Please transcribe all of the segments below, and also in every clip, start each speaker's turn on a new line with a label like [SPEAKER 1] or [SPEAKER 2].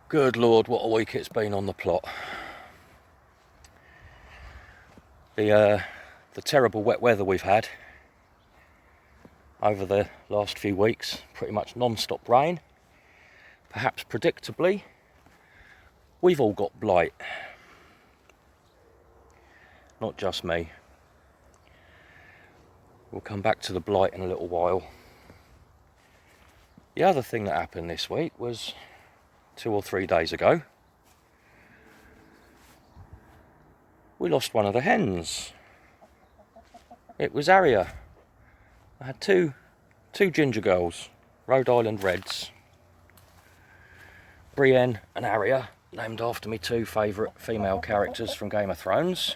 [SPEAKER 1] Good Lord, what a week it's been on the plot. The terrible wet weather we've had over the last few weeks, pretty much non-stop rain. Perhaps predictably, we've all got blight. Not just me. We'll come back to the blight in a little while. The other thing that happened this week was 2 or 3 days ago. We lost one of the hens. It was Aria. I had two ginger girls, Rhode Island Reds. Brienne and Aria, named after me two favourite female characters from Game of Thrones.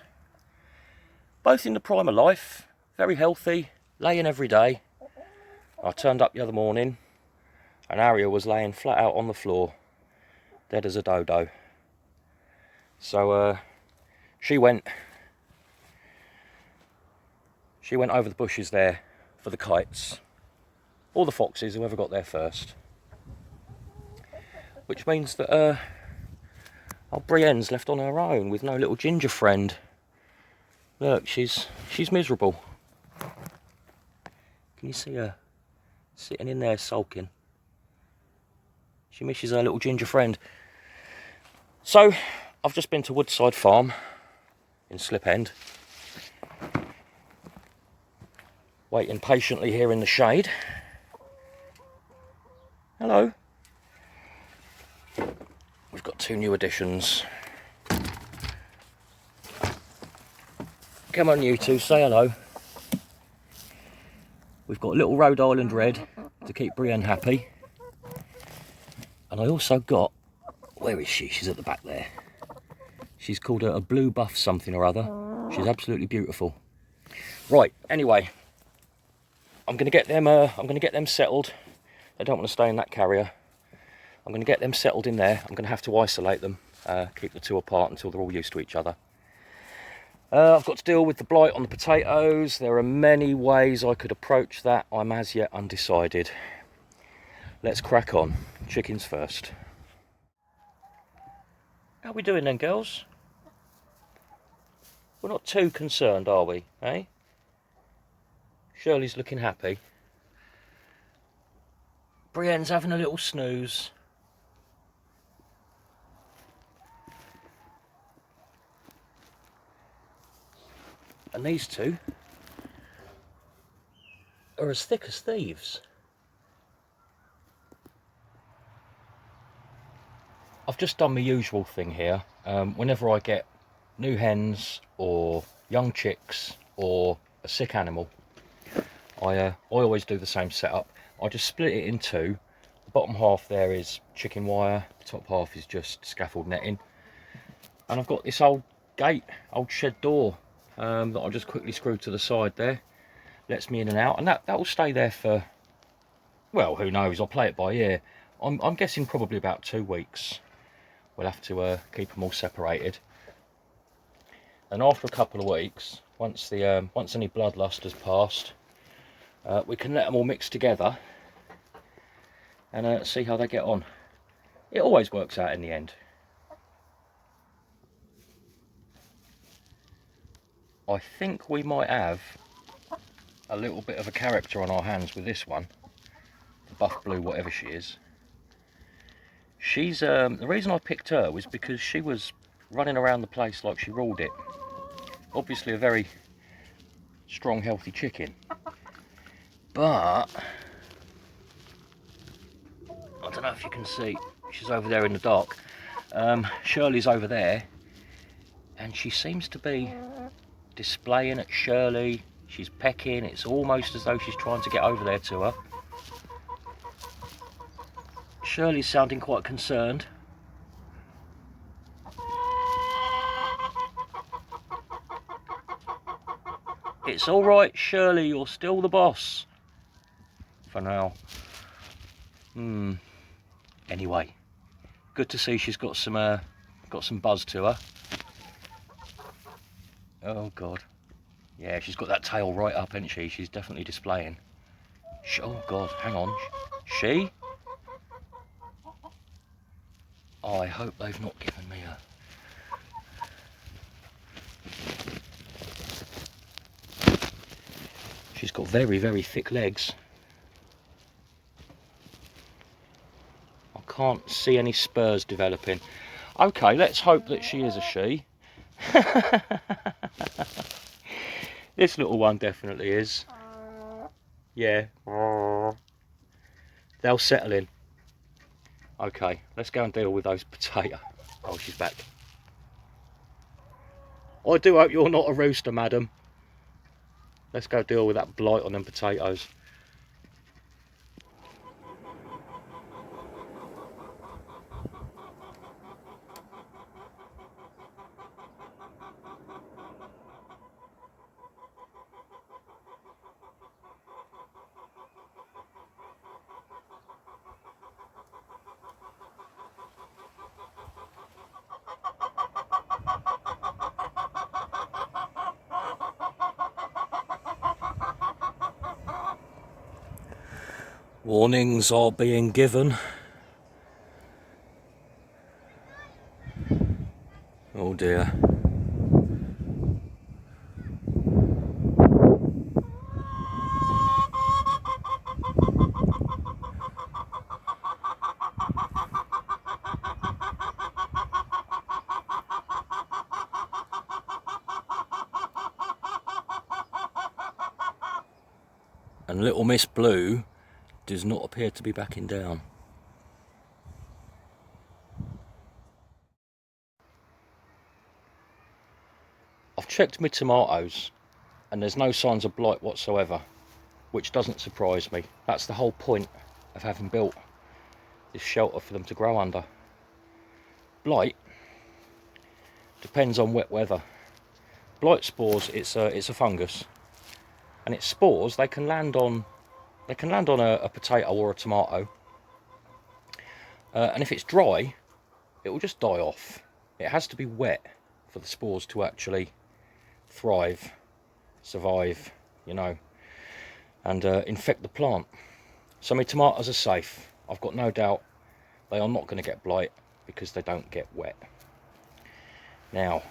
[SPEAKER 1] Both in the prime of life, very healthy, laying every day. I turned up the other morning and Aria was laying flat out on the floor, dead as a dodo. So she went over the bushes there for the kites, or the foxes, whoever got there first. Which means that old Brienne's left on her own with no little ginger friend. Look, she's miserable. Can you see her sitting in there sulking? She misses her little ginger friend. So I've just been to Woodside Farm in Slip End, waiting patiently here in the shade. Hello. We've got 2 new additions. Come on, you two, say hello. We've got a little Rhode Island Red to keep Brienne happy. And I also got, where is she? She's at the back there. She's called a blue buff something or other. She's absolutely beautiful. Right, anyway, I'm going to get them settled. They don't want to stay in that carrier. I'm going to get them settled in there. I'm going to have to isolate them, keep the two apart until they're all used to each other. I've got to deal with the blight on the potatoes. There are many ways I could approach that. I'm as yet undecided. Let's crack on. Chickens first. How are we doing then, girls? We're not too concerned, are we, eh? Shirley's looking happy. Brienne's having a little snooze. And these two are as thick as thieves. I've just done my usual thing here. Whenever I get new hens or young chicks or a sick animal, I always do the same setup. I just split it in two. The bottom half there is chicken wire, the top half is just scaffold netting. And I've got this old gate, old shed door that I'll just quickly screw to the side there. Lets me in and out, and that will stay there for, well, who knows, I'll play it by ear. I'm guessing probably about 2 weeks. We'll have to keep them all separated. And after a couple of weeks, once any bloodlust has passed, we can let them all mix together and see how they get on. It always works out in the end. I think we might have a little bit of a character on our hands with this one, the buff blue, whatever she is. She's the reason I picked her was because she was running around the place like she ruled it. Obviously a very strong, healthy chicken, but I don't know if you can see, she's over there in the dark. Shirley's over there, and she seems to be displaying at Shirley. She's pecking. It's almost as though she's trying to get over there to her. Shirley's sounding quite concerned. It's all right, Shirley, you're still the boss. For now. Anyway, good to see she's got some buzz to her. Oh God. Yeah, she's got that tail right up, hasn't she? She's definitely displaying. Oh God, hang on. She? I hope they've not given me a... She's got very, very thick legs. I can't see any spurs developing. Okay, let's hope that she is a she. This little one definitely is. Yeah. They'll settle in. Okay, let's go and deal with those potatoes. Oh, she's back. I do hope you're not a rooster, madam. Let's go deal with that blight on them potatoes. Warnings are being given. Oh dear. And little Miss Blue does not appear to be backing down. I've checked my tomatoes and there's no signs of blight whatsoever, which doesn't surprise me. That's the whole point of having built this shelter for them to grow under. Blight depends on wet weather. Blight spores, it's a fungus, and its spores they can land on a potato or a tomato, and if it's dry, it will just die off. It has to be wet for the spores to actually thrive, survive, you know, and infect the plant. So my tomatoes are safe. I've got no doubt they are not going to get blight because they don't get wet. Now,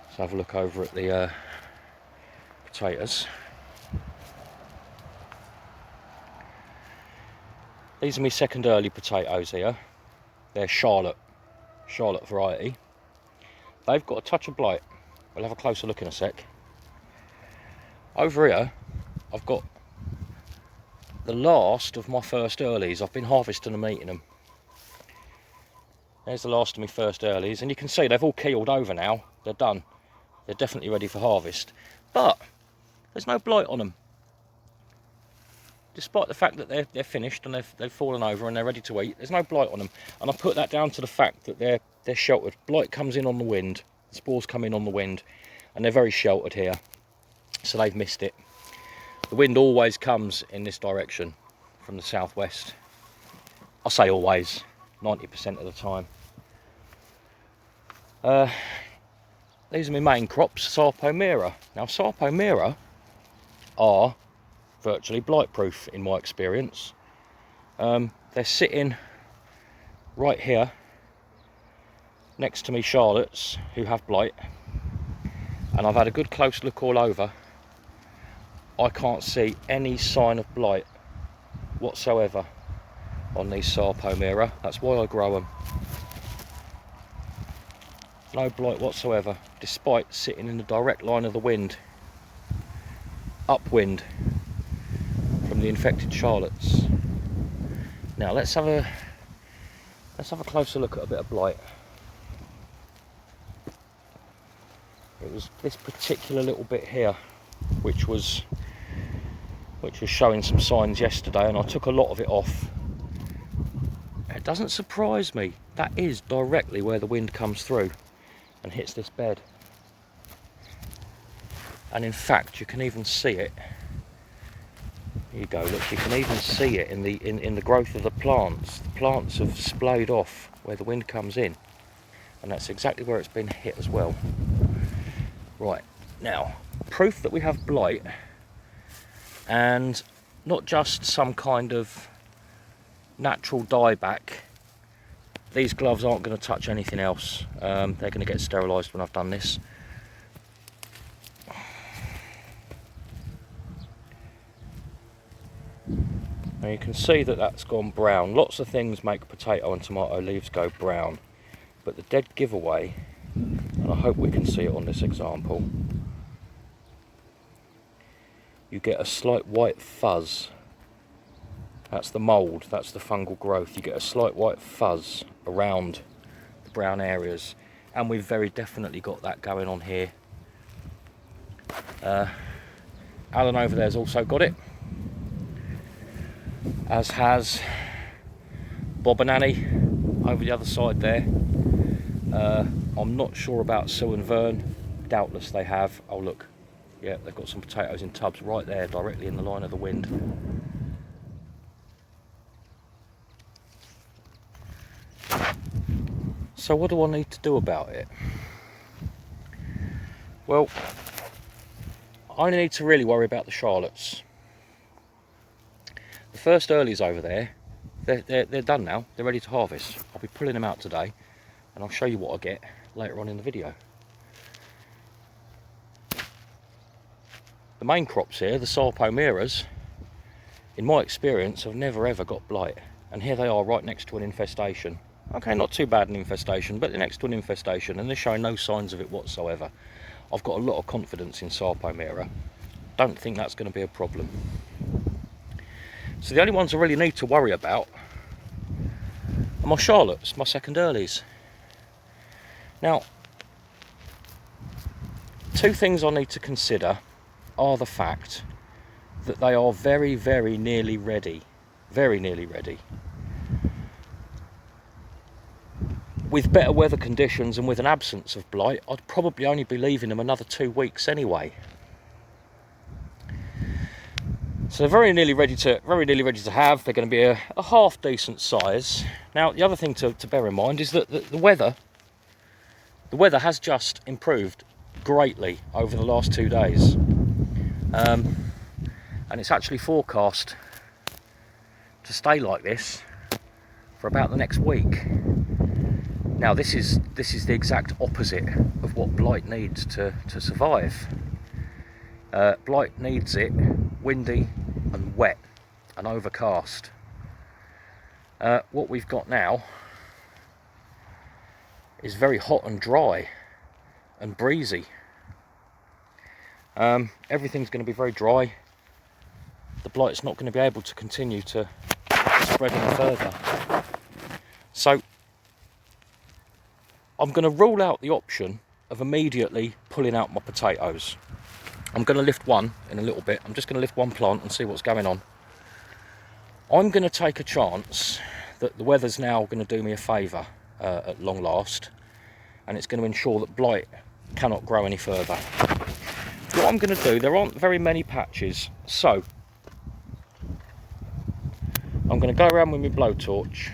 [SPEAKER 1] let's have a look over at the potatoes. These are my second early potatoes here. They're Charlotte variety. They've got a touch of blight. We'll have a closer look in a sec. Over here, I've got the last of my first earlies. I've been harvesting and eating them. There's the last of my first earlies, and you can see they've all keeled over now. They're done. They're definitely ready for harvest. But there's no blight on them. Despite the fact that they're finished and they've fallen over and they're ready to eat, there's no blight on them. And I put that down to the fact that they're sheltered. Blight comes in on the wind, spores come in on the wind, and they're very sheltered here. So they've missed it. The wind always comes in this direction from the southwest. I say always, 90% of the time. These are my main crops, Sarpomera. Now Sarpomera are virtually blight proof in my experience. They're sitting right here next to me Charlottes who have blight, and I've had a good close look all over. I can't see any sign of blight whatsoever on these Sarpomera. That's why I grow them. No blight whatsoever, despite sitting in the direct line of the wind, upwind from the infected Charlottes. Now let's have a closer look at a bit of blight. It was this particular little bit here which was showing some signs yesterday, and I took a lot of it off. It doesn't surprise me. That is directly where the wind comes through and hits this bed. And in fact, you can even see it. Here you go, look, you can even see it in the growth of the plants. The plants have splayed off where the wind comes in, and that's exactly where it's been hit as well. Right, now, proof that we have blight, and not just some kind of natural dieback these gloves aren't going to touch anything else. They're going to get sterilised when I've done this. Now you can see that that's gone brown. Lots of things make potato and tomato leaves go brown, but the dead giveaway, and I hope we can see it on this example, you get a slight white fuzz. That's the mould, that's the fungal growth. You get a slight white fuzz around the brown areas, and we've very definitely got that going on here. Alan over there's also got it, as has Bob and Annie over the other side there. I'm not sure about Sue and Vern, doubtless they have. Oh look, yeah, they've got some potatoes in tubs right there, directly in the line of the wind. So what do I need to do about it? Well, I only need to really worry about the Charlottes. The first earlies over there, they're done now, they're ready to harvest. I'll be pulling them out today, and I'll show you what I get later on in the video. The main crops here, the Sarpomeras, in my experience, have never ever got blight. And here they are right next to an infestation. Okay, not too bad an infestation, but they're next to an infestation and they're showing no signs of it whatsoever. I've got a lot of confidence in Sarpomera. Don't think that's going to be a problem. So the only ones I really need to worry about are my Charlottes, my second earlies. Now, two things I need to consider are the fact that they are very, very nearly ready. Very nearly ready. With better weather conditions and with an absence of blight, I'd probably only be leaving them another 2 weeks anyway. So they're very nearly ready to have. They're going to be a half decent size. Now the other thing to bear in mind is that the weather has just improved greatly over the last 2 days, and it's actually forecast to stay like this for about the next week. Now this is the exact opposite of what blight needs to survive. Blight needs it windy and wet and overcast. What we've got now is very hot and dry and breezy. Everything's going to be very dry. The blight's not going to be able to continue to spread any further. So I'm going to rule out the option of immediately pulling out my potatoes. I'm going to lift one in a little bit. I'm just going to lift one plant and see what's going on. I'm going to take a chance that the weather's now going to do me a favour at long last, and it's going to ensure that blight cannot grow any further. What I'm going to do, there aren't very many patches, so I'm going to go around with my blowtorch,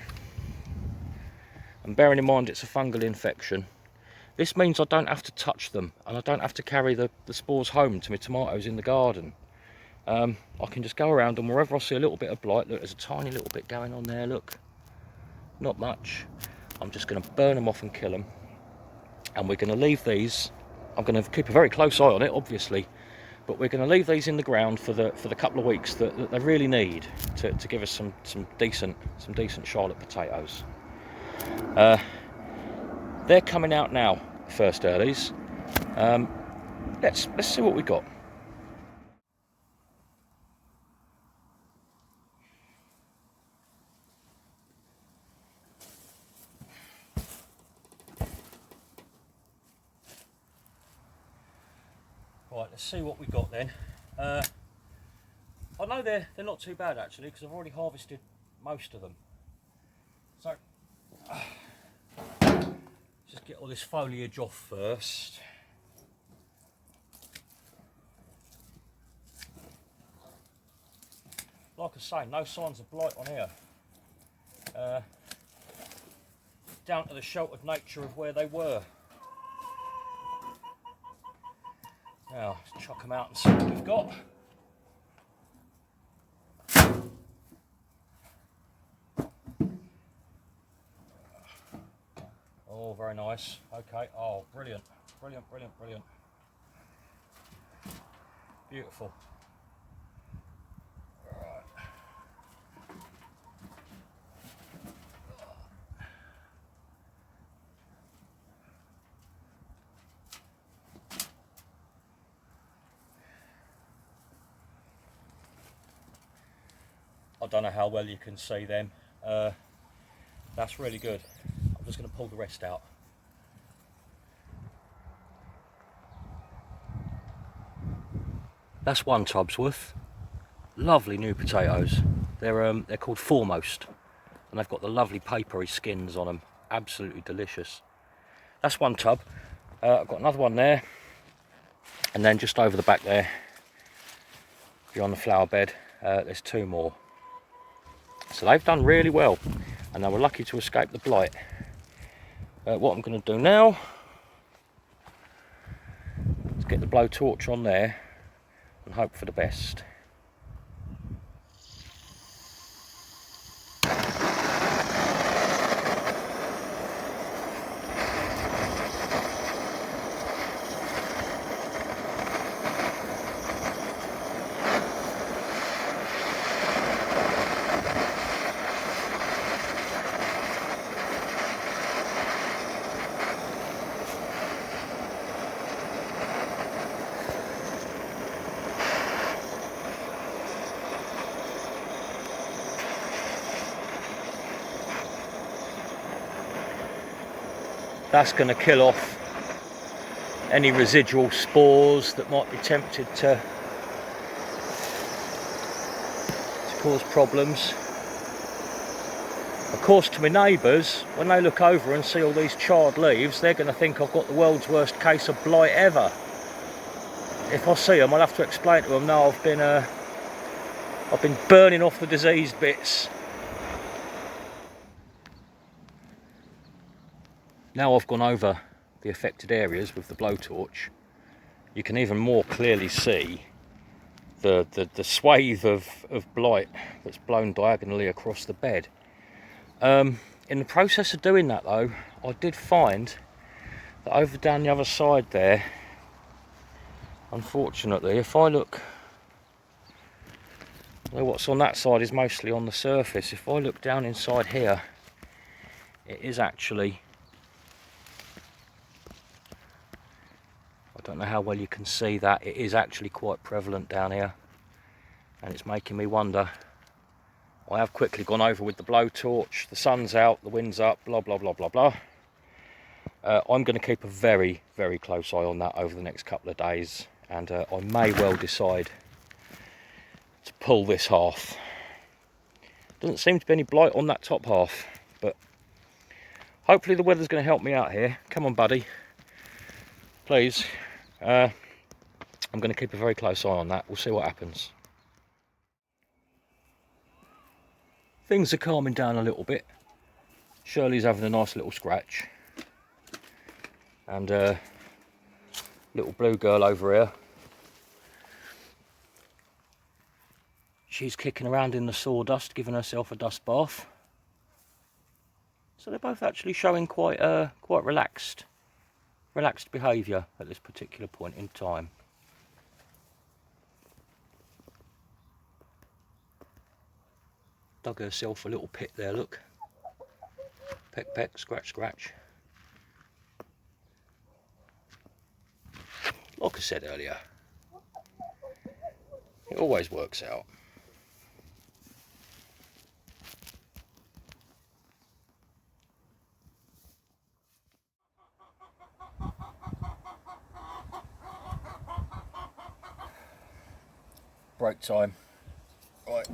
[SPEAKER 1] and bearing in mind it's a fungal infection, this means I don't have to touch them and I don't have to carry the spores home to my tomatoes in the garden. I can just go around, and wherever I see a little bit of blight, look, there's a tiny little bit going on there, look, not much, I'm just going to burn them off and kill them. And we're going to leave these, I'm going to keep a very close eye on it obviously, but we're going to leave these in the ground for the couple of weeks that they really need to give us some decent Charlotte potatoes. They're coming out now, first earlies. Let's see what we got. Right, let's see what we got then. I know they're not too bad actually, because I've already harvested most of them. So just get all this foliage off first. Like I say, no signs of blight on here. Down to the sheltered nature of where they were. Now, let's chuck them out and see what we've got. all very nice. Okay, oh, brilliant, brilliant, brilliant, brilliant. Beautiful. Right. I don't know how well you can see them. That's really good. I'm just going to pull the rest out. That's one tub's worth. Lovely new potatoes. They're called Foremost, and they've got the lovely papery skins on them. Absolutely delicious. That's one tub. I've got another one there, and then just over the back there, beyond the flower bed, there's 2 more. So they've done really well, and they were lucky to escape the blight. What I'm going to do now is get the blowtorch on there and hope for the best. That's going to kill off any residual spores that might be tempted to cause problems. Of course, to my neighbours, when they look over and see all these charred leaves, they're going to think I've got the world's worst case of blight ever. If I see them, I'll have to explain to them, no, I've been burning off the diseased bits. Now I've gone over the affected areas with the blowtorch, you can even more clearly see the swathe of blight that's blown diagonally across the bed. In the process of doing that though, I did find that over down the other side there, unfortunately, if I look, well, what's on that side is mostly on the surface. If I look down inside here, it is actually, I don't know how well you can see that, it is actually quite prevalent down here, and it's making me wonder. I have quickly gone over with the blowtorch, the sun's out, the wind's up, blah blah blah blah blah. I'm going to keep a very, very close eye on that over the next couple of days, and I may well decide to pull this half. Doesn't seem to be any blight on that top half, but hopefully the weather's going to help me out here. Come on buddy, please. I'm going to keep a very close eye on that. We'll see what happens. Things are calming down a little bit. Shirley's having a nice little scratch, and little blue girl over here, she's kicking around in the sawdust, giving herself a dust bath. So they're both actually showing quite relaxed behaviour at this particular point in time. Dug herself a little pit there, look. Peck peck, scratch scratch. Like I said earlier, it always works out. Break time. Right.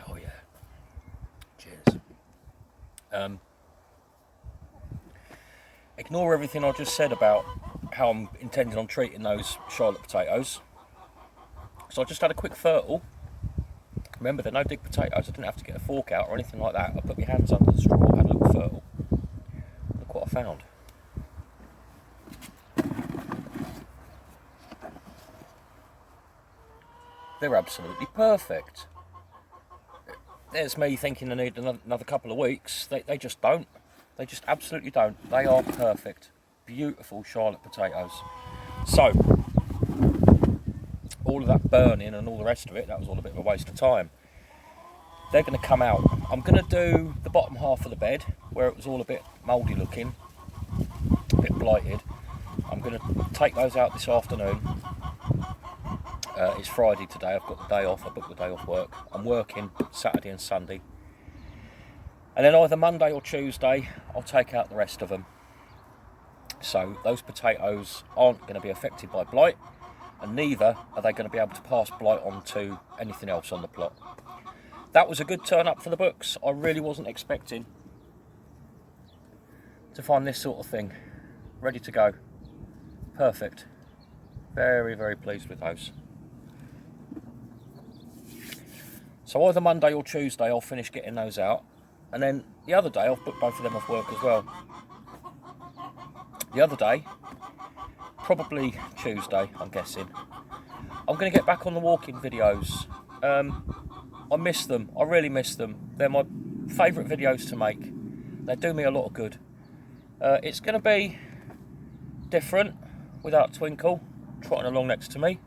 [SPEAKER 1] Oh yeah. Cheers. Ignore everything I just said about how I'm intending on treating those Charlotte potatoes. So I just had a quick fertile. Remember, they're no dig potatoes. I didn't have to get a fork out or anything like that. I put my hands under the straw, had a little fertile. Look what I found. they're absolutely perfect. There's me thinking I need another couple of weeks. They just don't. They just absolutely don't. They are perfect. Beautiful Charlotte potatoes. So, all of that burning and all the rest of it, that was all a bit of a waste of time. They're going to come out. I'm going to do the bottom half of the bed, where it was all a bit mouldy looking, a bit blighted. I'm going to take those out this afternoon. It's Friday today, I've got the day off, I booked the day off work. I'm working Saturday and Sunday. And then either Monday or Tuesday, I'll take out the rest of them. So those potatoes aren't going to be affected by blight, and neither are they going to be able to pass blight on to anything else on the plot. That was a good turn up for the books. I really wasn't expecting to find this sort of thing. Ready to go. Perfect. Very, very pleased with those. So either Monday or Tuesday I'll finish getting those out, and then the other day I've booked both of them off work as well. The other day, probably Tuesday I'm guessing, I'm going to get back on the walking videos. I miss them, I really miss them. They're my favourite videos to make. They do me a lot of good. It's going to be different without Twinkle trotting along next to me.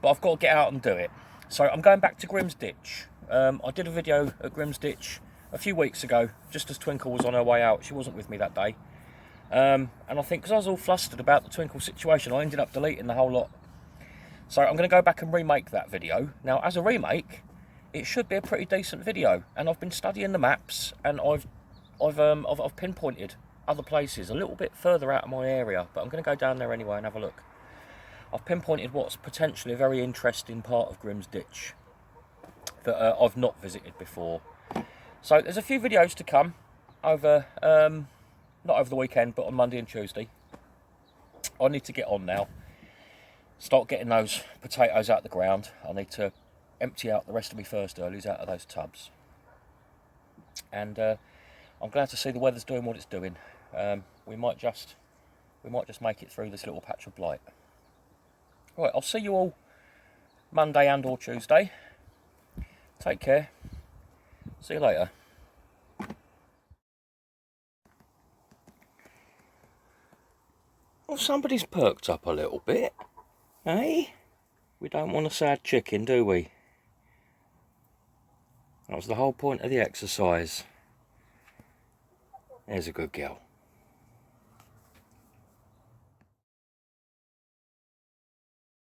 [SPEAKER 1] But I've got to get out and do it. So I'm going back to Grimsditch. I did a video at Grimsditch a few weeks ago, just as Twinkle was on her way out. She wasn't with me that day. And I think because I was all flustered about the Twinkle situation, I ended up deleting the whole lot. So I'm going to go back and remake that video. Now, as a remake, it should be a pretty decent video. And I've been studying the maps, and I've pinpointed other places a little bit further out of my area, but I'm going to go down there anyway and have a look. I've pinpointed what's potentially a very interesting part of Grimsditch that I've not visited before. So there's a few videos to come over, not over the weekend, but on Monday and Tuesday. I need to get on now, start getting those potatoes out of the ground. I need to empty out the rest of my first earlies out of those tubs. And I'm glad to see the weather's doing what it's doing. We might just make it through this little patch of blight. Right, I'll see you all Monday and or Tuesday. Take care. See you later. Well, somebody's perked up a little bit, eh? We don't want a sad chicken, do we? That was the whole point of the exercise. There's a good girl.